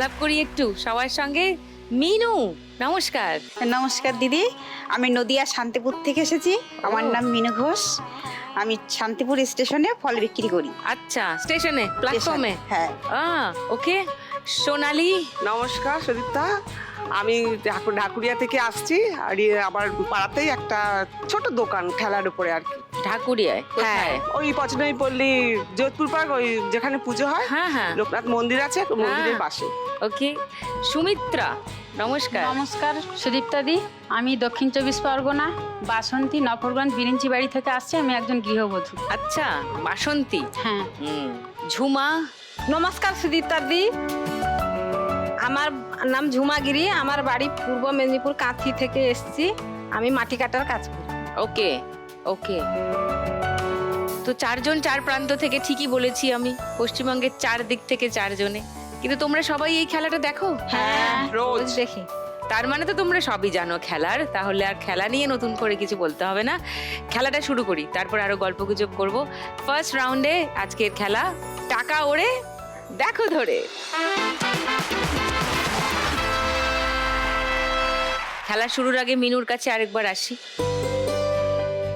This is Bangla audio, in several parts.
আলাপ করি একটু সবার সঙ্গে। মিনু, নমস্কার। নমস্কার দিদি, আমি নদিয়া শান্তিপুর থেকে এসেছি। আমার নাম মিনু ঘোষ। আমি শান্তিপুর স্টেশনে ফল বিক্রি করি। আচ্ছা, স্টেশনে, প্ল্যাটফর্মে? হ্যাঁ। ওকে। সোনালি, নমস্কার সুদীপ্তা, আমি ঢাকুরিয়া থেকে আসছি। আর আমার পাড়াতেই একটা ছোট দোকান ঠেলার উপরে আর কি। ঢাকুরিয়ায় কোথায়? ওই পচনাই পল্লী, যোধপুর পার্ক, ওই যেখানে পুজো হয়, হ্যাঁ হ্যাঁ, লোকনাথ মন্দির আছে, মন্দিরের পাশে। ওকে। সুমিত্রা, নমস্কার। নমস্কার সুদীপ্তাদি, আমি দক্ষিণ চব্বিশ পরগনা বাসন্তী নফরগঞ্জ বিরিঞ্চি বাড়ি থেকে আসছি। আমি একজন গৃহবধূ। আচ্ছা, বাসন্তী। হ্যাঁ। ঝুমা, নমস্কার সুদীপ্তাদি, আমার নাম ঝুমাগিরি। আমার বাড়ি পূর্ব মেদিনীপুর কাঁথি থেকে এসেছি। আমি মাটি কাটার কাজ করি। ওকে ওকে। তো চারজন চার প্রান্ত থেকে, ঠিকই বলেছি আমি, পশ্চিমবঙ্গের চার দিক থেকে চারজনে। কিন্তু তোমরা সবাই এই খেলাটা দেখো? হ্যাঁ, রোজ দেখি। তার মানে তো তোমরা সবই জানো খেলার। তাহলে আর খেলা নিয়ে নতুন করে কিছু বলতে হবে না। খেলাটা শুরু করি, তারপর আরো গল্পগুজব করব। ফার্স্ট রাউন্ডে আজকের খেলা টাকা ওড়ে দেখো ধরে। খেলা শুরুর আগে মিনুর কাছে আরেকবার আসি।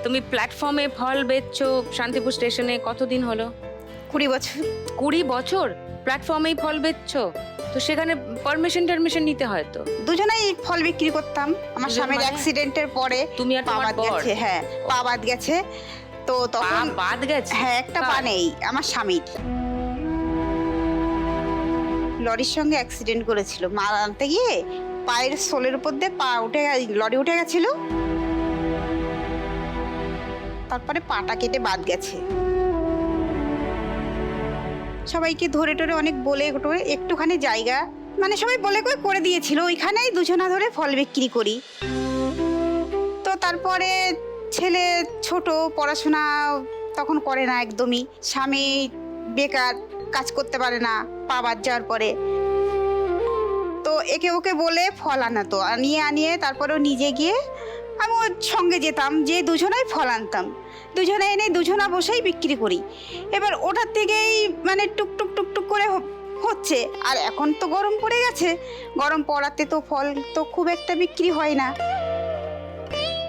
তুমি প্ল্যাটফর্মে ফল বেচছো শান্তিপুর স্টেশনে, কতদিন হলো? 20 বছর। 20 বছর প্ল্যাটফর্মেই ফল বেচছো? তো সেখানে পারমিশন নিতে হয় তো? দুজনেই ফল বিক্রি করতাম। আমার দুজন স্বামীর মানে? অ্যাক্সিডেন্টের পরে তুমি আর পা তোমার বাদ বর? গেছে। হ্যাঁ, পা বাদ গেছে। তো পা তখন বাদ গেছে? হ্যাঁ, একটা পা কার? নেই আমার স্বামীর। লরির সঙ্গে অ্যাক্সিডেন্ট করেছিল। মাল আনতে গিয়ে পায়ের সোলের উপর দিয়ে পা উঠে, লরি উঠে গেছিল। তারপরে পাটা কেটে বাদ গেছে। সবাইকে ধরে টরে অনেক বলে টরে একটুখানি জায়গা, মানে সবাই বলে করে দিয়েছিল, ওইখানেই দুজনা ধরে ফল বিক্রি করি। তো তারপরে ছেলে ছোট, পড়াশোনা তখন করে না একদমই। স্বামী বেকার, কাজ করতে পারে না পা বাদ যাওয়ার পরে। তো একে ওকে বলে ফল আনাতো, আনিয়ে তারপরেও নিজে গিয়ে আমি ওর সঙ্গে যেতাম, যে দুজনাই ফল আনতাম। দুজনে এনে দুজনা বসেই বিক্রি করি। এবার ওটার থেকেই মানে টুকটুক টুকটুক করে হচ্ছে। আর এখন তো গরম পড়ে গেছে, গরম পড়াতে তো ফল তো খুব একটা বিক্রি হয় না।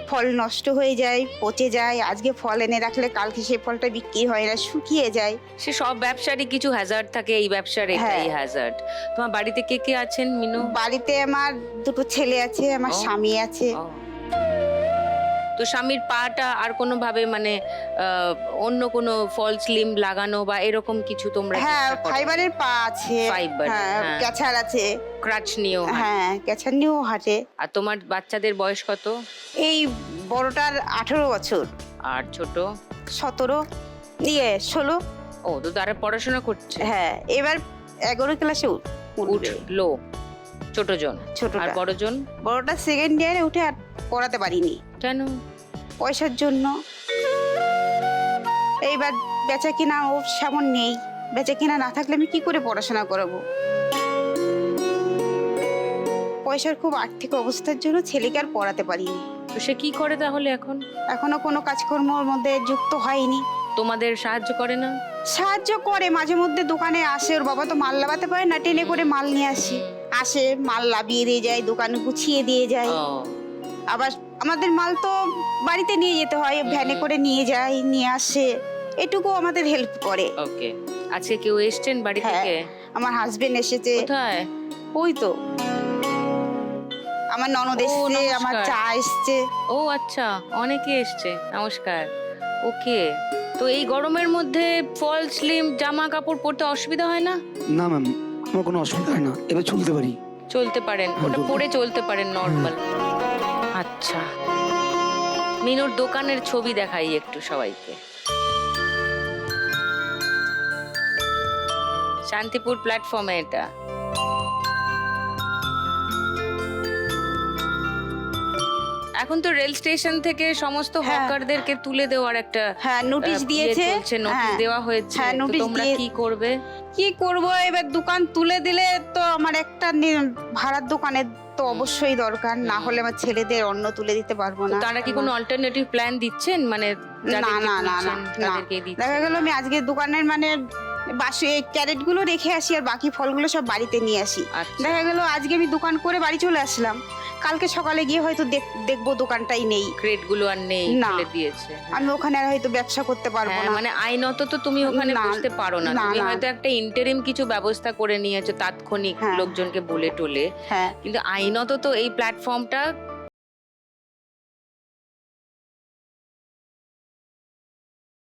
ফল নষ্ট হয়ে যায়, পচে যায়। আজকে ফল এনে রাখলে কালকে সেই ফলটা বিক্রি হয় না, শুকিয়ে যায়। সে সব ব্যবসারই কিছু হ্যাজার্ড থাকে, এই ব্যবসার এটাই হ্যাঁ। হ্যাজার্ড। তোমার বাড়িতে কে কে আছেন মিনু? বাড়িতে আমার 2 ছেলে আছে, আমার ও। স্বামী আছে। ও। তো স্বামীর পাটা আর কোনো ভাবে মানে অন্য কোনো ফলস লিম্ব লাগানো বা এরকম কিছু তোমরা? হ্যাঁ, ফাইবারের পা আছে। ফাইবার, হ্যাঁ, হ্যাঁ। ক্যাচার আছে। ক্রাচ নিয়েও? হ্যাঁ, ক্যাচার নিয়েও হাঁটে। আর তোমার বাচ্চাদের বয়স কত? এই বড়টার 18 বছর, আর ছোট? 17, 16। ও, তো তারা পড়াশোনা করছে? হ্যাঁ, এবার 11 ক্লাসে উঠবে। উঠলো ছোটজন? ছোটটা। আর বড়জন? বড়টা 2nd ইয়ারে উঠে আর পড়াতে পারিনি। কেন? পয়সার জন্য। এইবার বেচা কিনা ও সেমন নেই। বেচা কিনা না থাকলে আমি কি করে পড়াশোনা করাবো? পয়সার খুব আর্থিক অবস্থার জন্য ছেলেকে আর পড়াতে পারিনি। তো সে কি করে তাহলে এখন? এখনো কোনো কাজকর্মের মধ্যে যুক্ত হয়নি। তোমাদের সাহায্য করে না? সাহায্য করে, মাঝে মধ্যে দোকানে আসে। ওর বাবা তো মাল লাগাতে পারে না, টেনে করে মাল নিয়ে আসে, মাল লাবিয়ে দিয়ে যায়, দোকানে গুছিয়ে দিয়ে যায়। ও, আবার আমাদের মাল তো বাড়িতে নিয়ে যেতে হয়, ভ্যানে করে নিয়ে যায়, নিয়ে আসে। এটুকু আমাদের হেল্প করে। ওকে। আজকে কেউ এসছেন বাড়ি হ্যাঁ, থেকে? আমার হাজবেন্ড এসেছে। কোথায়? ওই তো আমার ননদ ও, এসছে, নমস্কার। আমার চা এসছে। ও আচ্ছা, অনেকে এসছে। নমস্কার। ওকে। তো এই গরমের মধ্যে ফল স্লিম জামা কাপড় পরতে অসুবিধা হয় না? না ম্যাম, আমার কোনো অসুবিধা হয় না, এবার চলতে পারি। চলতে পারেন? ওটা পরে চলতে পারেন নর্মাল? আচ্ছা। মিনুর দোকানের ছবি দেখাই একটু সবাইকে। শান্তিপুর প্ল্যাটফর্মে এটা। এখন তো রেল স্টেশন থেকে সমস্ত হ্যাঁ। হকারদেরকে তুলে দেওয়ার একটা হ্যাঁ, নোটিশ দিয়েছে। নোটিশ হ্যাঁ, দেওয়া হয়েছে। হ্যাঁ, তো নোটিশ তোমরা দিয়ে- কি করবে? কি করব? এবার দোকান তুলে দিলে তো আমার একটা ভাড়ার দোকানের তো অবশ্যই দরকার, না হলে আমার ছেলেদের অন্য তুলে দিতে পারবো তো না। তারা কি কোনো অল্টারনেটিভ প্ল্যান দিচ্ছেন? মানে না না না না না, তাদেরকে দিচ্ছেন? দেখা গেল আমি আজকে দোকানের মানে বাসে ক্যারেটগুলো রেখে আসি আর বাকি ফলগুলো সব বাড়িতে নিয়ে আসি। আচ্ছা দেখা গেল আজকে আমি দোকান করে বাড়ি চলে আসলাম, কালকে সকালে গিয়ে হয়তো দেখবো দোকানটাই নেই, ক্রেট গুলো আর নেই, না। ফেলে দিয়েছে। আমি ওখানে আর হয়তো ব্যবসা করতে পারবো হ্যাঁ, না। মানে আইনত তো তুমি ওখানে না, বসতে পারো না, না, তুমি না। হয়তো একটা ইন্টারিম কিছু ব্যবস্থা করে নিয়েছো তাৎক্ষণিক হ্যাঁ। লোকজনকে বলে টোলে, হ্যাঁ কিন্তু আইনত তো এই প্ল্যাটফর্মটা